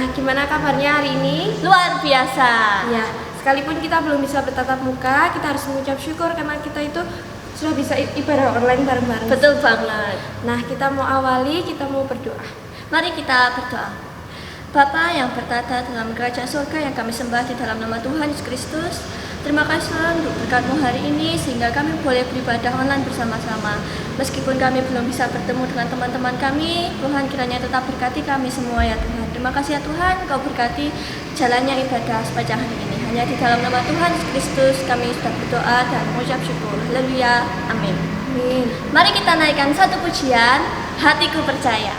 Nah, gimana kabarnya hari ini? Luar biasa. Ya, sekalipun kita belum bisa bertatap muka, kita harus mengucap syukur karena kita itu sudah bisa ibadah online bareng-bareng. Betul banget. Nah, kita mau awali, kita mau berdoa. Mari kita berdoa. Bapa yang bertata dalam kerajaan surga yang kami sembah di dalam nama Tuhan Yesus Kristus, terima kasih untuk berkat-Mu hari ini sehingga kami boleh beribadah online bersama-sama. Meskipun kami belum bisa bertemu dengan teman-teman kami, Tuhan kiranya tetap berkati kami semua ya Tuhan. Terima kasih ya Tuhan, Kau berkati jalannya ibadah sepanjang hari ini. Hanya di dalam nama Tuhan Yesus Kristus kami sudah berdoa dan mengucap syukur. Haleluya. Amin. Amin. Mari kita naikkan satu pujian, Hatiku Percaya.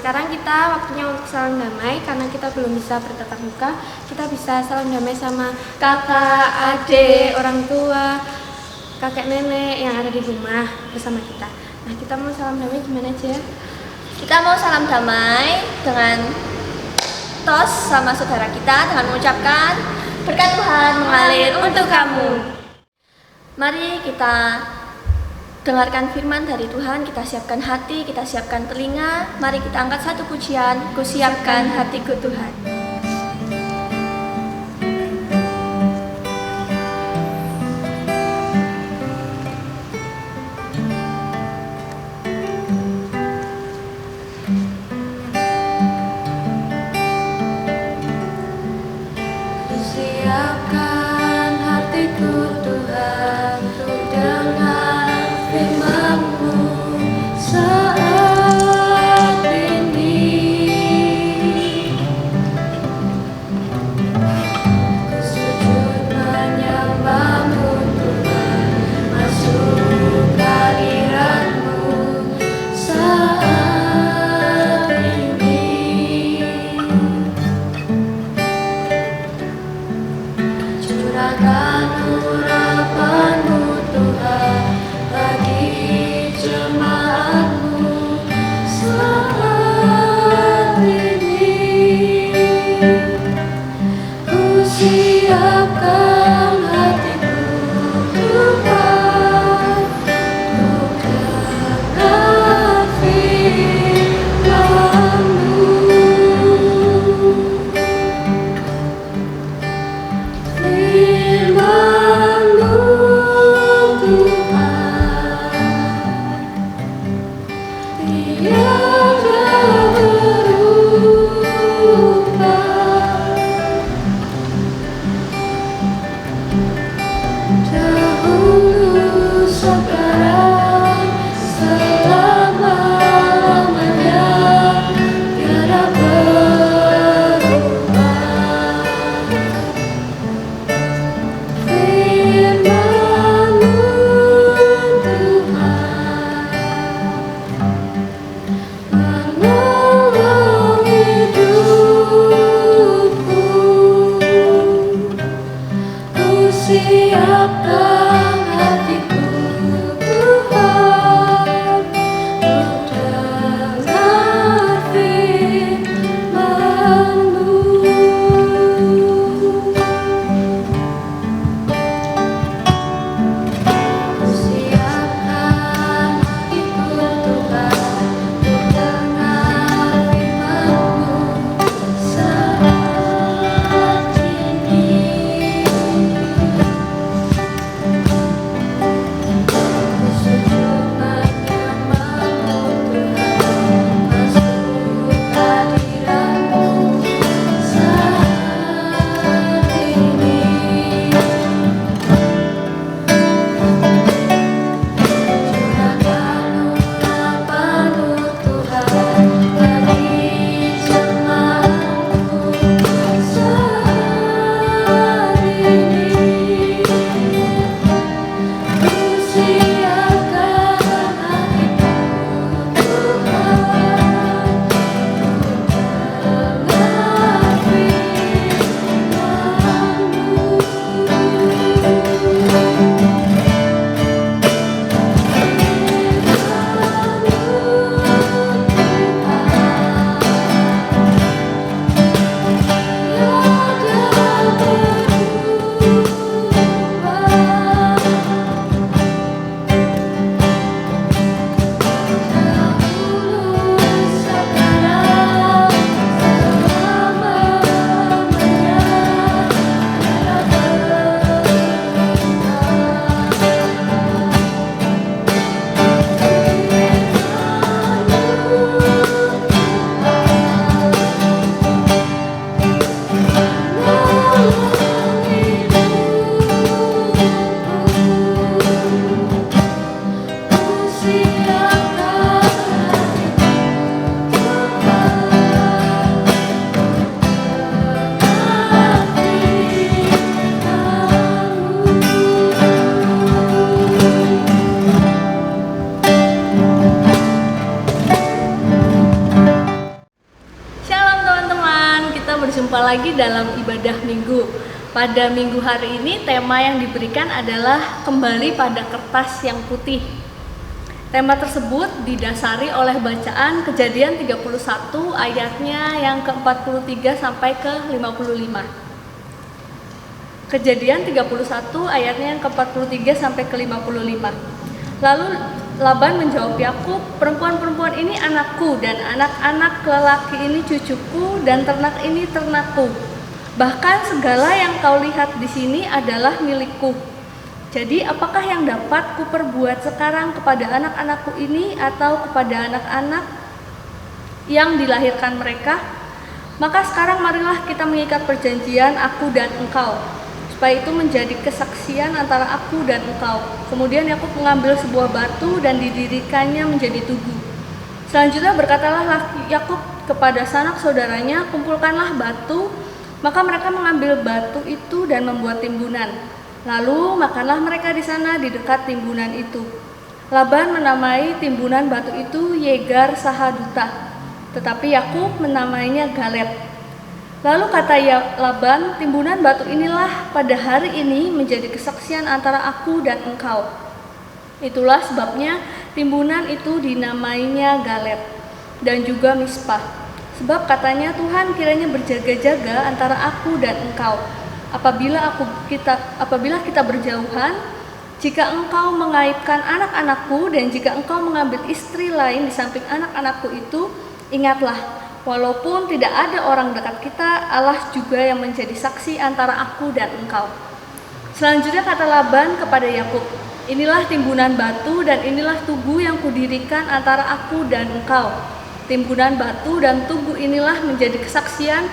Sekarang kita waktunya untuk salam damai. Karena kita belum bisa bertatap muka, kita bisa salam damai sama kakak, adik, orang tua, kakek nenek yang ada di rumah bersama kita. Nah, kita mau salam damai gimana aja? Kita mau salam damai dengan tos sama saudara kita dengan mengucapkan berkat Tuhan mengalir untuk kamu. Mari kita dengarkan firman dari Tuhan, kita siapkan hati, kita siapkan telinga. Mari kita angkat satu pujian, Ku siapkan hatiku Tuhan. Ku siapkan hatiku Tuhan untuk dengar firman-Mu saat ini. berjumpa lagi dalam ibadah minggu. Pada minggu hari ini tema yang diberikan adalah kembali pada kertas yang putih. Tema tersebut didasari oleh bacaan Kejadian 31 ayatnya yang ke-43 sampai ke-55. Kejadian 31 ayatnya yang ke-43 sampai ke-55. Lalu Laban menjawab Yakub, perempuan-perempuan ini anakku dan anak-anak lelaki ini cucuku dan ternak ini ternakku. Bahkan segala yang kau lihat di sini adalah milikku. Jadi apakah yang dapat kuperbuat sekarang kepada anak-anakku ini atau kepada anak-anak yang dilahirkan mereka? Maka sekarang marilah kita mengikat perjanjian aku dan engkau, supaya itu menjadi kesaksian antara aku dan engkau. Kemudian Yakub mengambil sebuah batu dan didirikannya menjadi tugu. Selanjutnya berkatalah Yakub kepada sanak saudaranya, kumpulkanlah batu. Maka mereka mengambil batu itu dan membuat timbunan. Lalu makanlah mereka di sana di dekat timbunan itu. Laban menamai timbunan batu itu Yegar Sahaduta, tetapi Yakub menamainya Galed. Lalu kata Laban, timbunan batu inilah pada hari ini menjadi kesaksian antara aku dan engkau. Itulah sebabnya timbunan itu dinamainya Galed dan juga Mispah. Sebab katanya, Tuhan kiranya berjaga-jaga antara aku dan engkau. Apabila kita berjauhan, jika engkau mengaibkan anak-anakku dan jika engkau mengambil istri lain di samping anak-anakku itu, ingatlah, walaupun tidak ada orang dekat kita, Allah juga yang menjadi saksi antara aku dan engkau. Selanjutnya kata Laban kepada Yakub, inilah timbunan batu dan inilah tugu yang kudirikan antara aku dan engkau. Timbunan batu dan tugu inilah menjadi kesaksian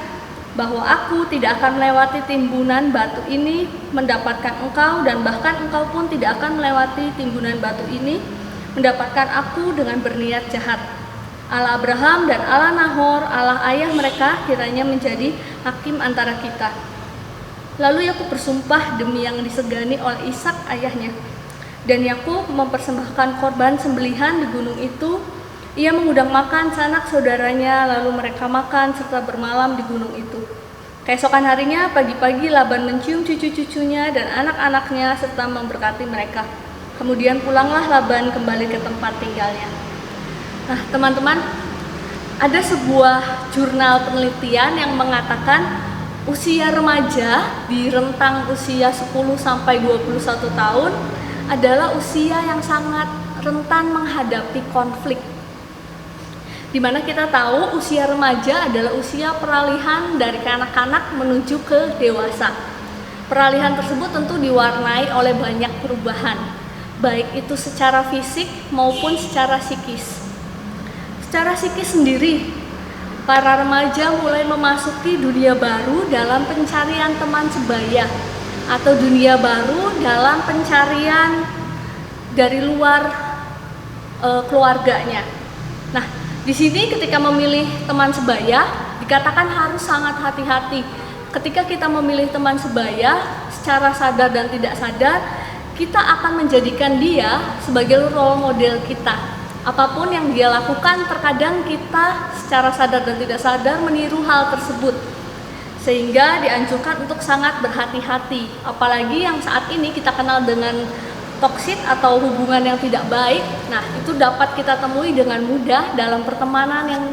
bahwa aku tidak akan melewati timbunan batu ini mendapatkan engkau, dan bahkan engkau pun tidak akan melewati timbunan batu ini mendapatkan aku dengan berniat jahat. Allah Abraham dan Allah Nahor, Allah ayah mereka, kiranya menjadi hakim antara kita. Lalu Yakub bersumpah demi yang disegani oleh Ishak ayahnya. Dan Yakub mempersembahkan korban sembelihan di gunung itu. Ia mengundang makan sanak saudaranya, lalu mereka makan serta bermalam di gunung itu. Keesokan harinya pagi-pagi Laban mencium cucu-cucunya dan anak-anaknya serta memberkati mereka. Kemudian pulanglah Laban kembali ke tempat tinggalnya. Nah, teman-teman, ada sebuah jurnal penelitian yang mengatakan usia remaja di rentang usia 10 sampai 21 tahun adalah usia yang sangat rentan menghadapi konflik. Di mana kita tahu usia remaja adalah usia peralihan dari kanak-kanak menuju ke dewasa. Peralihan tersebut tentu diwarnai oleh banyak perubahan, baik itu secara fisik maupun secara psikis. Secara psikis sendiri, para remaja mulai memasuki dunia baru dalam pencarian teman sebaya atau dunia baru dalam pencarian dari luar keluarganya. Nah, di sini ketika memilih teman sebaya dikatakan harus sangat hati-hati. Ketika kita memilih teman sebaya secara sadar dan tidak sadar, kita akan menjadikan dia sebagai role model kita. Apapun yang dia lakukan, terkadang kita secara sadar dan tidak sadar meniru hal tersebut. Sehingga dianjurkan untuk sangat berhati-hati. Apalagi yang saat ini kita kenal dengan toksik atau hubungan yang tidak baik. Nah, itu dapat kita temui dengan mudah dalam pertemanan yang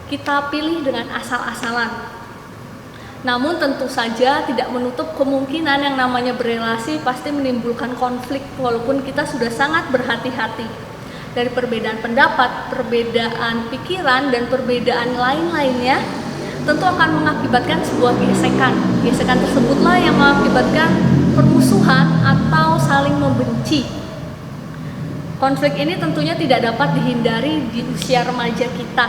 kita pilih dengan asal-asalan. Namun tentu saja tidak menutup kemungkinan yang namanya berelasi pasti menimbulkan konflik walaupun kita sudah sangat berhati-hati. Dari perbedaan pendapat, perbedaan pikiran, dan perbedaan lain-lainnya tentu akan mengakibatkan sebuah gesekan. Gesekan tersebutlah yang mengakibatkan permusuhan atau saling membenci. Konflik ini tentunya tidak dapat dihindari di usia remaja kita,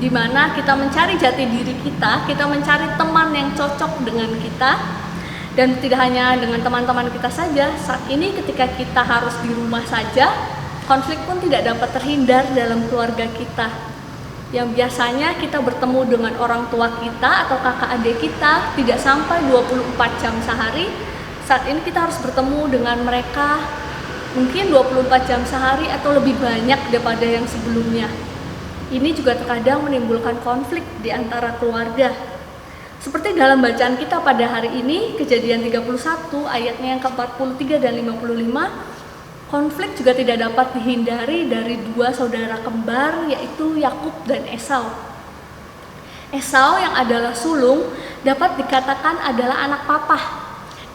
di mana kita mencari jati diri kita mencari teman yang cocok dengan kita, dan tidak hanya dengan teman-teman kita saja. Saat ini ketika kita harus di rumah saja, konflik pun tidak dapat terhindar dalam keluarga kita. Yang biasanya kita bertemu dengan orang tua kita atau kakak adik kita tidak sampai 24 jam sehari, saat ini kita harus bertemu dengan mereka mungkin 24 jam sehari atau lebih banyak daripada yang sebelumnya. Ini juga terkadang menimbulkan konflik di antara keluarga. Seperti dalam bacaan kita pada hari ini, Kejadian 31 ayatnya yang ke-43 dan 55, konflik juga tidak dapat dihindari dari dua saudara kembar, yaitu Yakub dan Esau. Esau yang adalah sulung dapat dikatakan adalah anak papa.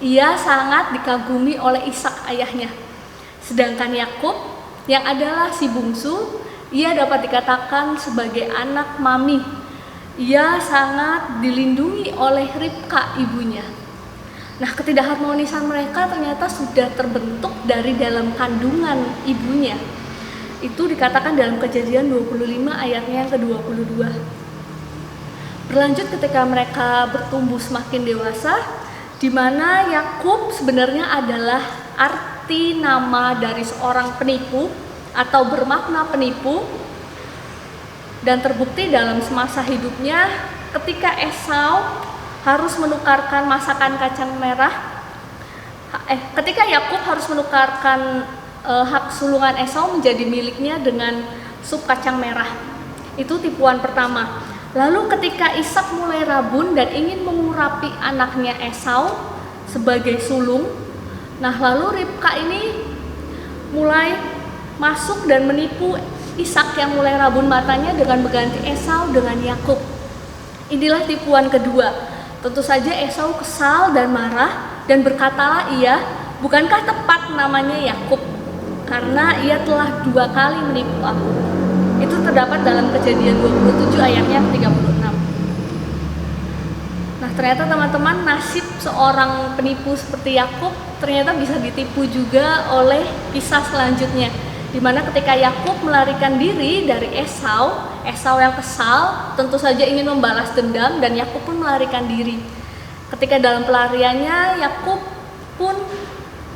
Ia sangat dikagumi oleh Ishak ayahnya. Sedangkan Yakub yang adalah si bungsu, ia dapat dikatakan sebagai anak mami. Ia sangat dilindungi oleh Ribka ibunya. Nah, ketidakharmonisan mereka ternyata sudah terbentuk dari dalam kandungan ibunya. Itu dikatakan dalam Kejadian 25 ayatnya yang ke-22. Berlanjut ketika mereka bertumbuh semakin dewasa, di mana Yakub sebenarnya adalah arti nama dari seorang penipu atau bermakna penipu, dan terbukti dalam semasa hidupnya ketika Esau harus menukarkan masakan kacang merah, ketika Yakub harus menukarkan hak sulungan Esau menjadi miliknya dengan sup kacang merah. Itu tipuan pertama. Lalu ketika Ishak mulai rabun dan ingin mengurapi anaknya Esau sebagai sulung, nah lalu Ribka ini mulai masuk dan menipu Ishak yang mulai rabun matanya dengan mengganti Esau dengan Yakub. Inilah tipuan kedua. Tentu saja Esau kesal dan marah dan berkatalah ia, bukankah tepat namanya Yakub? Karena ia telah 2 kali menipu aku. Itu terdapat dalam Kejadian 27 ayatnya 36. Nah, ternyata teman-teman, nasib seorang penipu seperti Yakub ternyata bisa ditipu juga oleh kisah selanjutnya, di mana ketika Yakub melarikan diri dari Esau yang kesal tentu saja ingin membalas dendam, dan Yakub pun melarikan diri. Ketika dalam pelariannya, Yakub pun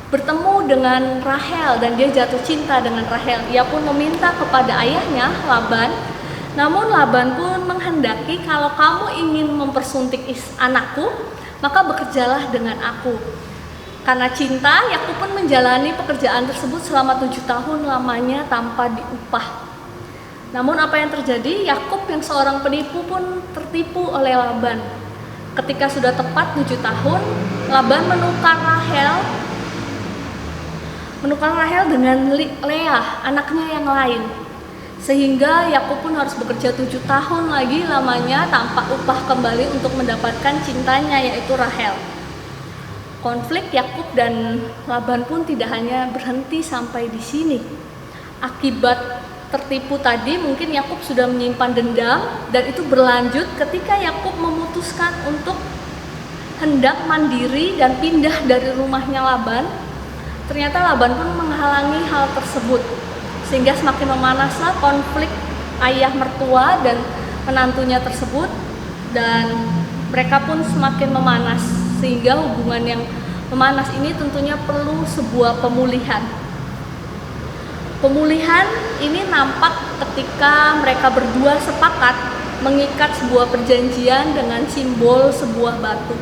bertemu dengan Rahel dan dia jatuh cinta dengan Rahel. Ia pun meminta kepada ayahnya Laban, namun Laban pun menghendaki, kalau kamu ingin mempersuntik anakku, maka bekerjalah dengan aku. Karena cinta, Yakub pun menjalani pekerjaan tersebut selama 7 tahun lamanya tanpa diupah. Namun apa yang terjadi? Yakub yang seorang penipu pun tertipu oleh Laban. Ketika sudah tepat 7 tahun, Laban menukar Rahel dengan Leah, anaknya yang lain. Sehingga Yakub pun harus bekerja 7 tahun lagi lamanya tanpa upah kembali untuk mendapatkan cintanya, yaitu Rahel. Konflik Yakub dan Laban pun tidak hanya berhenti sampai di sini. Akibat tertipu tadi, mungkin Yakub sudah menyimpan dendam, dan itu berlanjut ketika Yakub memutuskan untuk hendak mandiri dan pindah dari rumahnya Laban. Ternyata Laban pun menghalangi hal tersebut, sehingga semakin memanaslah konflik ayah mertua dan menantunya tersebut, dan mereka pun semakin memanas, sehingga hubungan yang memanas ini tentunya perlu sebuah pemulihan. Pemulihan ini nampak ketika mereka berdua sepakat mengikat sebuah perjanjian dengan simbol sebuah batu.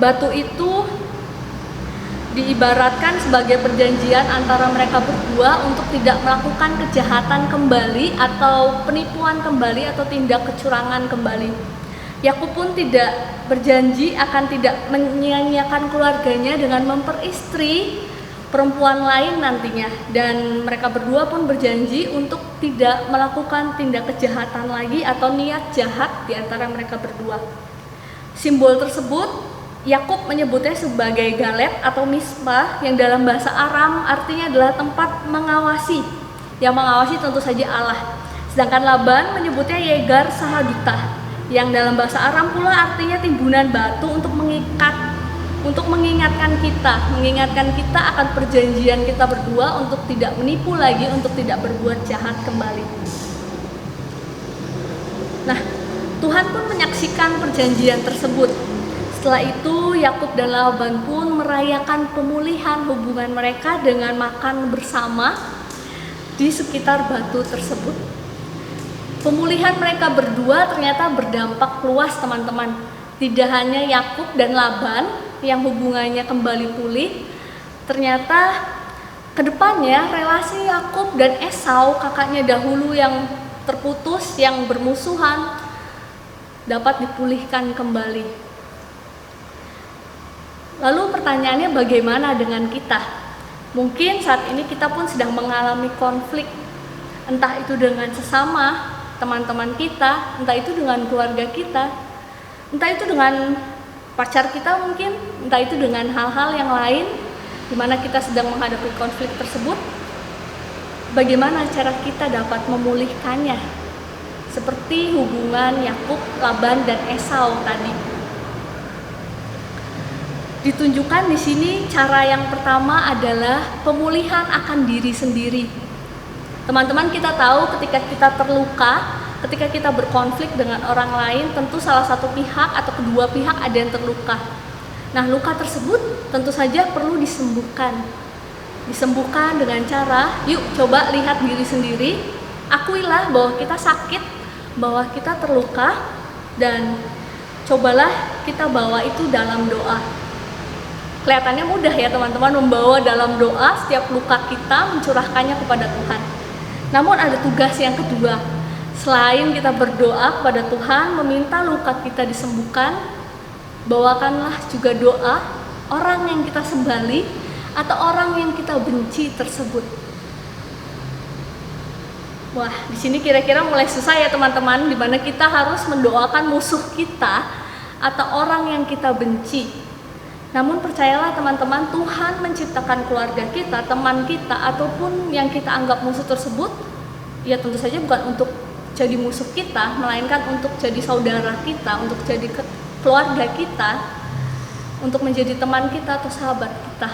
Batu itu diibaratkan sebagai perjanjian antara mereka berdua untuk tidak melakukan kejahatan kembali atau penipuan kembali atau tindak kecurangan kembali. Yakub pun tidak berjanji akan tidak menyia-nyiakan keluarganya dengan memperistri perempuan lain nantinya, dan mereka berdua pun berjanji untuk tidak melakukan tindak kejahatan lagi atau niat jahat di antara mereka berdua. Simbol tersebut Yakub menyebutnya sebagai galet atau misbah, yang dalam bahasa Aram artinya adalah tempat mengawasi. Yang mengawasi tentu saja Allah. Sedangkan Laban menyebutnya Yegar Sahadutah, yang dalam bahasa Aram pula artinya timbunan batu untuk mengingatkan kita akan perjanjian kita berdua untuk tidak menipu lagi, untuk tidak berbuat jahat kembali. Nah, Tuhan pun menyaksikan perjanjian tersebut. Setelah itu Yakub dan Laban pun merayakan pemulihan hubungan mereka dengan makan bersama di sekitar batu tersebut. Pemulihan mereka berdua ternyata berdampak luas, teman-teman. Tidak hanya Yakub dan Laban yang hubungannya kembali pulih, ternyata kedepannya relasi Yakub dan Esau, kakaknya dahulu yang terputus, yang bermusuhan, dapat dipulihkan kembali. Lalu pertanyaannya, bagaimana dengan kita? Mungkin saat ini kita pun sedang mengalami konflik, entah itu dengan sesama teman-teman kita, entah itu dengan keluarga kita, entah itu dengan pacar kita mungkin, entah itu dengan hal-hal yang lain di mana kita sedang menghadapi konflik tersebut. Bagaimana cara kita dapat memulihkannya? Seperti hubungan Yakub, Laban, dan Esau tadi. Ditunjukkan di sini cara yang pertama adalah pemulihan akan diri sendiri. Teman-teman, kita tahu ketika kita terluka, ketika kita berkonflik dengan orang lain, tentu salah satu pihak atau kedua pihak ada yang terluka. Nah, luka tersebut tentu saja perlu disembuhkan. Disembuhkan dengan cara, yuk coba lihat diri sendiri, akuilah bahwa kita sakit, bahwa kita terluka, dan cobalah kita bawa itu dalam doa. Kelihatannya mudah ya teman-teman, membawa dalam doa setiap luka kita, mencurahkannya kepada Tuhan. Namun ada tugas yang kedua. Selain kita berdoa kepada Tuhan, meminta luka kita disembuhkan, bawakanlah juga doa orang yang kita sembali atau orang yang kita benci tersebut. Wah, di sini kira-kira mulai susah ya teman-teman, di mana kita harus mendoakan musuh kita atau orang yang kita benci. Namun percayalah teman-teman, Tuhan menciptakan keluarga kita, teman kita, ataupun yang kita anggap musuh tersebut, ya tentu saja bukan untuk jadi musuh kita, melainkan untuk jadi saudara kita, untuk jadi keluarga kita, untuk menjadi teman kita atau sahabat kita.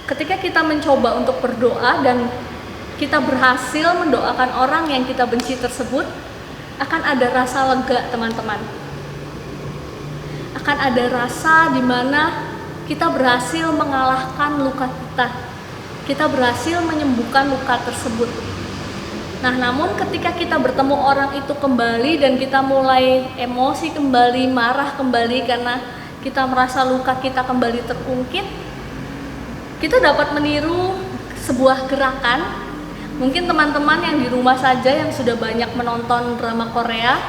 Ketika kita mencoba untuk berdoa dan kita berhasil mendoakan orang yang kita benci tersebut, akan ada rasa lega teman-teman. Akan ada rasa di mana kita berhasil mengalahkan luka kita. Kita berhasil menyembuhkan luka tersebut. Nah, namun ketika kita bertemu orang itu kembali dan kita mulai emosi kembali, marah kembali karena kita merasa luka kita kembali terungkit, kita dapat meniru sebuah gerakan. Mungkin teman-teman yang di rumah saja yang sudah banyak menonton drama Korea,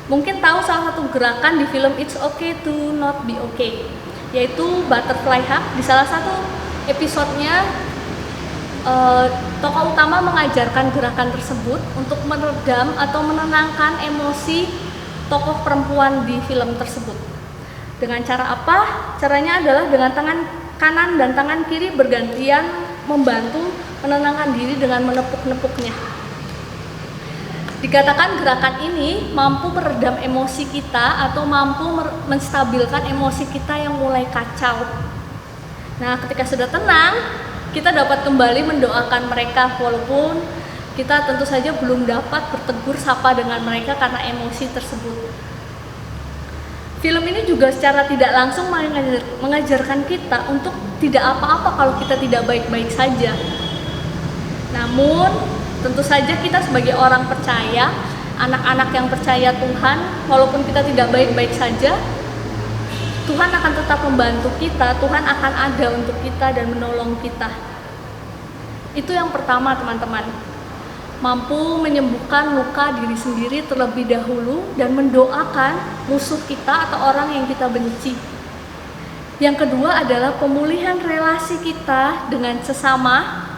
mungkin tahu salah satu gerakan di film It's Okay to Not Be Okay, yaitu butterfly hug. Di salah satu episodenya, tokoh utama mengajarkan gerakan tersebut untuk meredam atau menenangkan emosi tokoh perempuan di film tersebut. Dengan cara apa? Caranya adalah dengan tangan kanan dan tangan kiri bergantian membantu menenangkan diri dengan menepuk-nepuknya. Dikatakan gerakan ini mampu meredam emosi kita atau mampu menstabilkan emosi kita yang mulai kacau. Nah, ketika sudah tenang, kita dapat kembali mendoakan mereka walaupun kita tentu saja belum dapat bertegur sapa dengan mereka karena emosi tersebut. Film ini juga secara tidak langsung mengajarkan kita untuk tidak apa-apa kalau kita tidak baik-baik saja. Namun, tentu saja kita sebagai orang percaya, anak-anak yang percaya Tuhan, walaupun kita tidak baik-baik saja, Tuhan akan tetap membantu kita, Tuhan akan ada untuk kita dan menolong kita. Itu yang pertama teman-teman, mampu menyembuhkan luka diri sendiri terlebih dahulu dan mendoakan musuh kita atau orang yang kita benci. Yang kedua adalah pemulihan relasi kita dengan sesama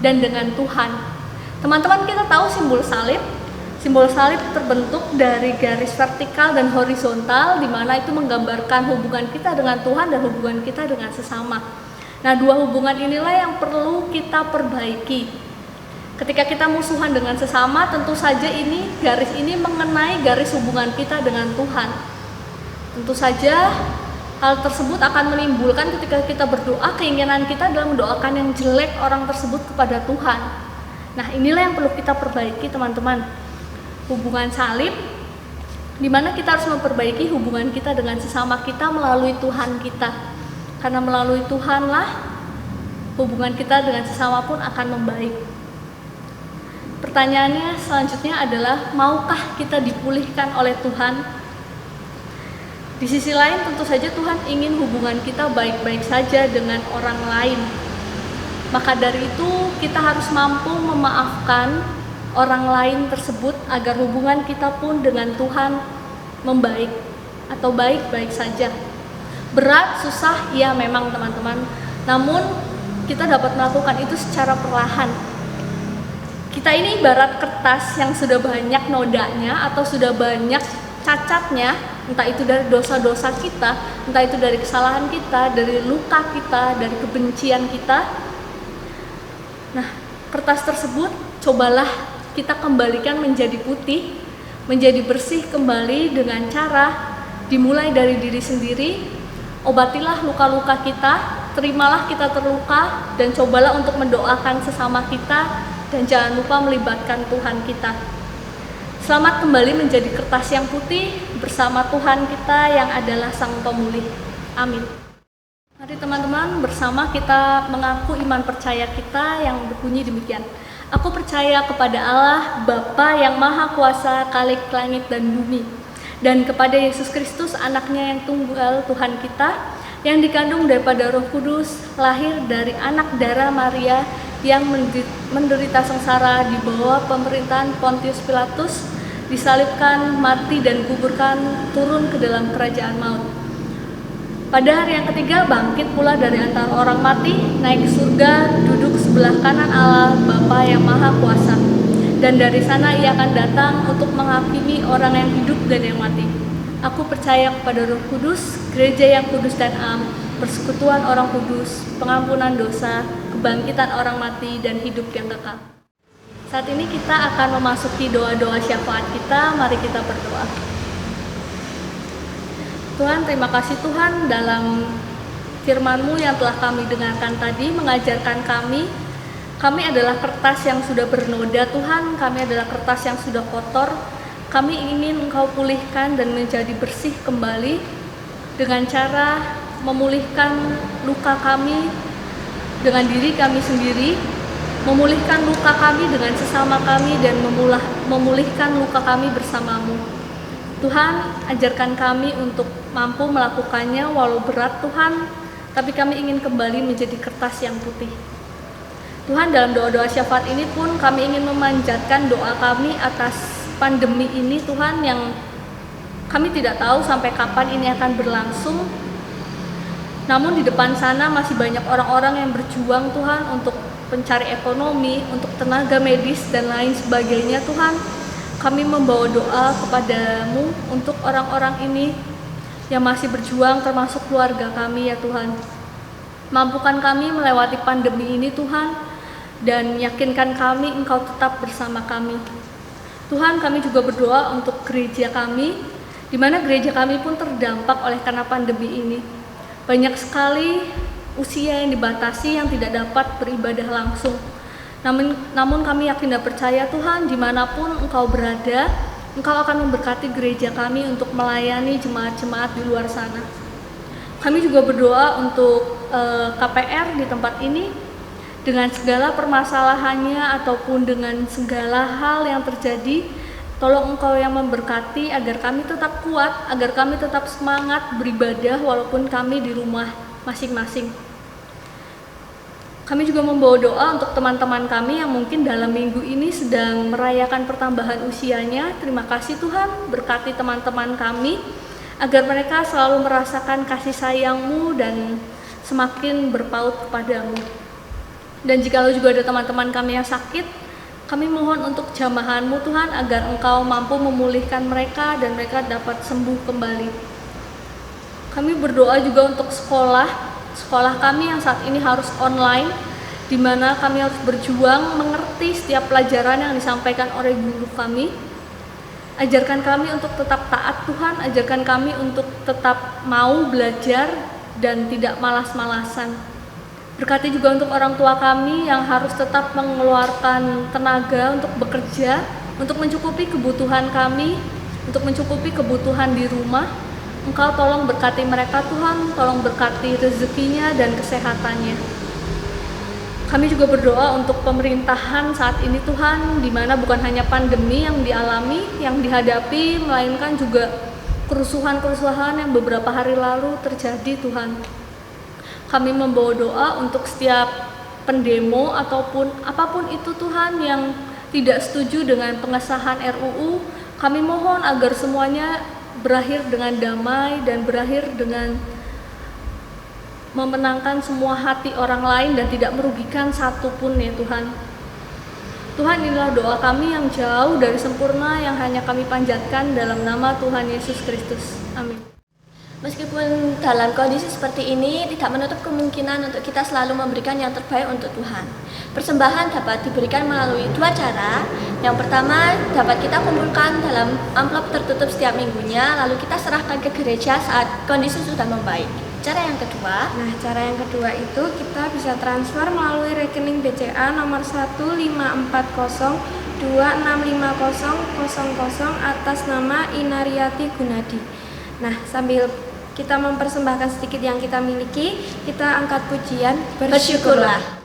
dan dengan Tuhan. Teman-teman, kita tahu simbol salib. Simbol salib terbentuk dari garis vertikal dan horizontal, di mana itu menggambarkan hubungan kita dengan Tuhan dan hubungan kita dengan sesama. Nah, dua hubungan inilah yang perlu kita perbaiki. Ketika kita musuhan dengan sesama, tentu saja garis ini mengenai garis hubungan kita dengan Tuhan. Tentu saja hal tersebut akan menimbulkan ketika kita berdoa, keinginan kita adalah mendoakan yang jelek orang tersebut kepada Tuhan. Nah, inilah yang perlu kita perbaiki teman-teman. Hubungan salib, di mana kita harus memperbaiki hubungan kita dengan sesama kita melalui Tuhan kita. Karena melalui Tuhanlah hubungan kita dengan sesama pun akan membaik. Pertanyaannya selanjutnya adalah, maukah kita dipulihkan oleh Tuhan? Di sisi lain tentu saja Tuhan ingin hubungan kita baik-baik saja dengan orang lain. Maka dari itu kita harus mampu memaafkan orang lain tersebut agar hubungan kita pun dengan Tuhan membaik atau baik-baik saja. Berat, susah, ya memang teman-teman. Namun kita dapat melakukan itu secara perlahan. Kita ini ibarat kertas yang sudah banyak nodanya atau sudah banyak cacatnya, entah itu dari dosa-dosa kita, entah itu dari kesalahan kita, dari luka kita, dari kebencian kita. Nah, kertas tersebut cobalah kita kembalikan menjadi putih, menjadi bersih kembali dengan cara dimulai dari diri sendiri. Obatilah luka-luka kita, terimalah kita terluka, dan cobalah untuk mendoakan sesama kita, dan jangan lupa melibatkan Tuhan kita. Selamat kembali menjadi kertas yang putih bersama Tuhan kita yang adalah Sang Pemulih. Amin. Mari teman-teman bersama kita mengaku iman percaya kita yang berbunyi demikian. Aku percaya kepada Allah, Bapa yang Maha Kuasa, Khalik langit dan bumi, dan kepada Yesus Kristus, anaknya yang tunggal Tuhan kita, yang dikandung daripada Roh Kudus, lahir dari anak darah Maria, yang menderita sengsara di bawah pemerintahan Pontius Pilatus, disalibkan, mati dan kuburkan, turun ke dalam kerajaan maut. Pada hari yang ketiga bangkit pula dari antara orang mati, naik ke surga, duduk sebelah kanan Allah Bapa yang Maha Kuasa. Dan dari sana ia akan datang untuk menghakimi orang yang hidup dan yang mati. Aku percaya kepada Roh Kudus, gereja yang kudus dan am, persekutuan orang kudus, pengampunan dosa, kebangkitan orang mati, dan hidup yang kekal. Saat ini kita akan memasuki doa-doa syafaat kita. Mari kita berdoa. Tuhan, terima kasih Tuhan dalam firman-Mu yang telah kami dengarkan tadi, mengajarkan kami adalah kertas yang sudah bernoda Tuhan, kami adalah kertas yang sudah kotor. Kami ingin Engkau pulihkan dan menjadi bersih kembali dengan cara memulihkan luka kami dengan diri kami sendiri, memulihkan luka kami dengan sesama kami, dan memulihkan luka kami bersama-Mu. Tuhan, ajarkan kami untuk mampu melakukannya walau berat Tuhan, tapi kami ingin kembali menjadi kertas yang putih. Tuhan, dalam doa-doa syafaat ini pun kami ingin memanjatkan doa kami atas pandemi ini Tuhan, yang kami tidak tahu sampai kapan ini akan berlangsung. Namun di depan sana masih banyak orang-orang yang berjuang Tuhan untuk mencari ekonomi, untuk tenaga medis dan lain sebagainya Tuhan. Kami membawa doa kepadamu untuk orang-orang ini yang masih berjuang, termasuk keluarga kami ya Tuhan. Mampukan kami melewati pandemi ini Tuhan, dan yakinkan kami Engkau tetap bersama kami. Tuhan, kami juga berdoa untuk gereja kami, di mana gereja kami pun terdampak oleh karena pandemi ini. Banyak sekali usia yang dibatasi yang tidak dapat beribadah langsung. Namun kami yakin dan percaya Tuhan, dimanapun Engkau berada, Engkau akan memberkati gereja kami untuk melayani jemaat-jemaat di luar sana. Kami juga berdoa untuk KPR di tempat ini, dengan segala permasalahannya ataupun dengan segala hal yang terjadi. Tolong Engkau yang memberkati agar kami tetap kuat, agar kami tetap semangat beribadah walaupun kami di rumah masing-masing. Kami juga membawa doa untuk teman-teman kami yang mungkin dalam minggu ini sedang merayakan pertambahan usianya. Terima kasih Tuhan, berkati teman-teman kami agar mereka selalu merasakan kasih sayang-Mu dan semakin berpaut kepadamu. Dan jikalau juga ada teman-teman kami yang sakit, kami mohon untuk jamahan-Mu Tuhan, agar Engkau mampu memulihkan mereka dan mereka dapat sembuh kembali. Kami berdoa juga untuk sekolah kami yang saat ini harus online, di mana kami harus berjuang mengerti setiap pelajaran yang disampaikan oleh guru kami. Ajarkan kami untuk tetap taat Tuhan, ajarkan kami untuk tetap mau belajar dan tidak malas-malasan. Berkati juga untuk orang tua kami yang harus tetap mengeluarkan tenaga untuk bekerja, untuk mencukupi kebutuhan kami, untuk mencukupi kebutuhan di rumah. Engkau tolong berkati mereka Tuhan, tolong berkati rezekinya dan kesehatannya. Kami juga berdoa untuk pemerintahan saat ini Tuhan, di mana bukan hanya pandemi yang dialami, yang dihadapi, melainkan juga kerusuhan-kerusuhan yang beberapa hari lalu terjadi Tuhan. Kami membawa doa untuk setiap pendemo ataupun apapun itu Tuhan yang tidak setuju dengan pengesahan RUU. Kami mohon agar semuanya berakhir dengan damai dan berakhir dengan memenangkan semua hati orang lain dan tidak merugikan satupun ya Tuhan. Tuhan, inilah doa kami yang jauh dari sempurna yang hanya kami panjatkan dalam nama Tuhan Yesus Kristus. Amin. Meskipun dalam kondisi seperti ini tidak menutup kemungkinan untuk kita selalu memberikan yang terbaik untuk Tuhan. Persembahan dapat diberikan melalui dua cara. Yang pertama, dapat kita kumpulkan dalam amplop tertutup setiap minggunya, lalu kita serahkan ke gereja saat kondisi sudah membaik. Cara yang kedua, Cara yang kedua itu kita bisa transfer melalui rekening BCA nomor 15402650000 atas nama Inariati Gunadi. Sambil kita mempersembahkan sedikit yang kita miliki, kita angkat pujian bersyukurlah.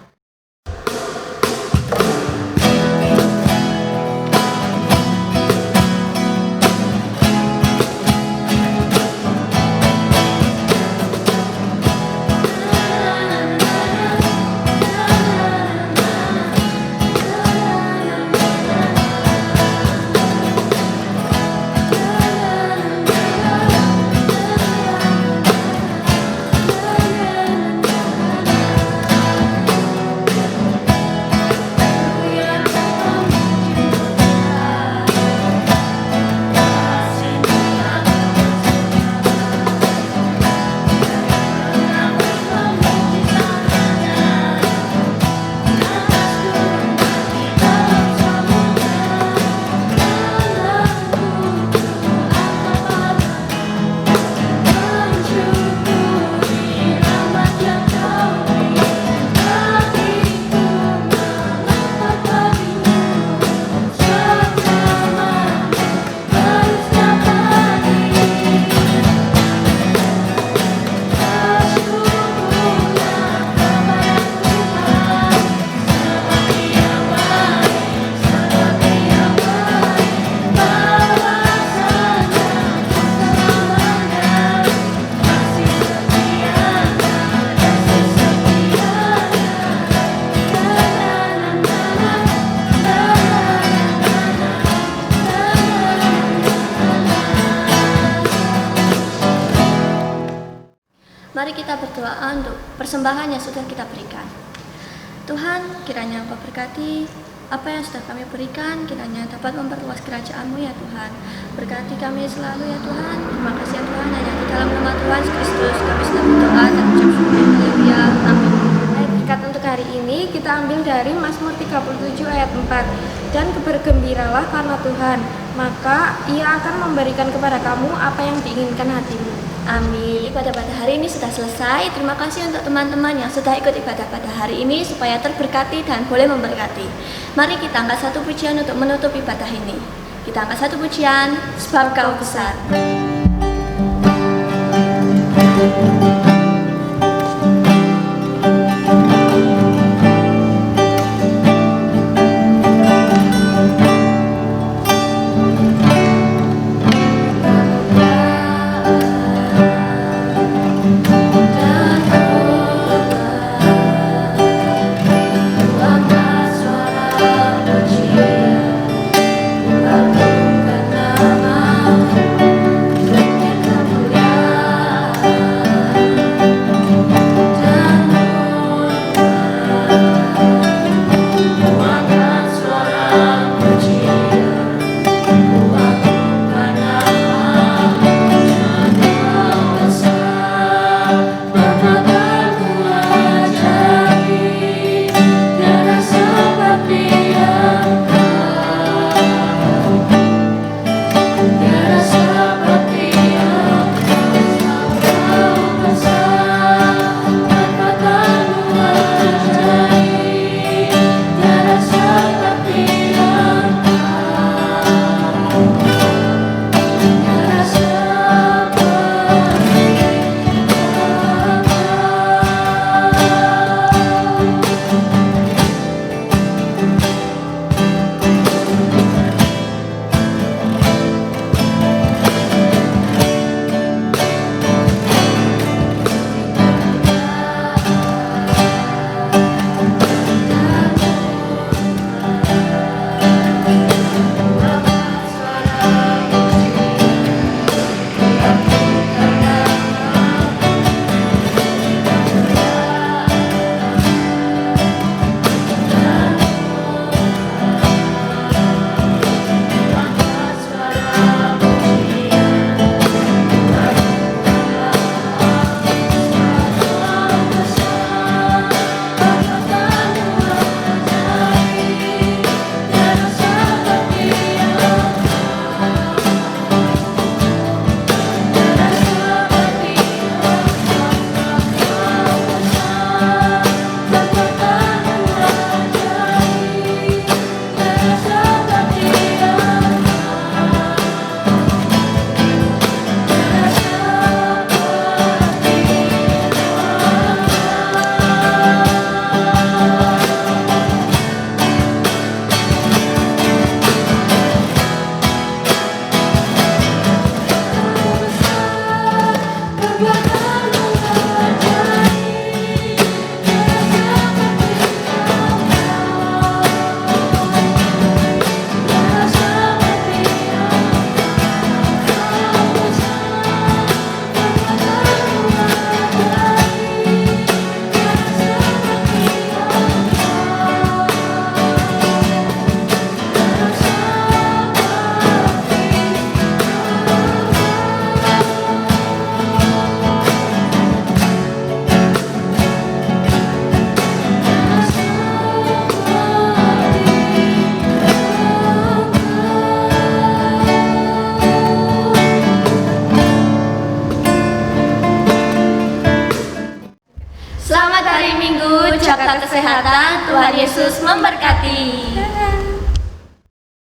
Mari kita berdoa untuk persembahan yang sudah kita berikan. Tuhan, kiranya Engkau berkati apa yang sudah kami berikan, kiranya dapat memperluas kerajaan-Mu ya Tuhan. Berkati kami selalu ya Tuhan. Terima kasih ya Tuhan, hanya di dalam nama Tuhan Kristus kami sudah berdoa dan ucap syukur. Haleluya. Amin. Berkat untuk hari ini kita ambil dari Mazmur 37 ayat 4. Dan bergembiralah karena Tuhan, maka Ia akan memberikan kepada kamu apa yang diinginkan hatimu. Amin. Ibadah pada hari ini sudah selesai. Terima kasih untuk teman-teman yang sudah ikut ibadah pada hari ini supaya terberkati dan boleh memberkati. Mari kita angkat satu pujian untuk menutup ibadah ini. Kita angkat satu pujian, sebab Kau besar. Selamat hari Minggu, jaga kesehatan, Tuhan Yesus memberkati.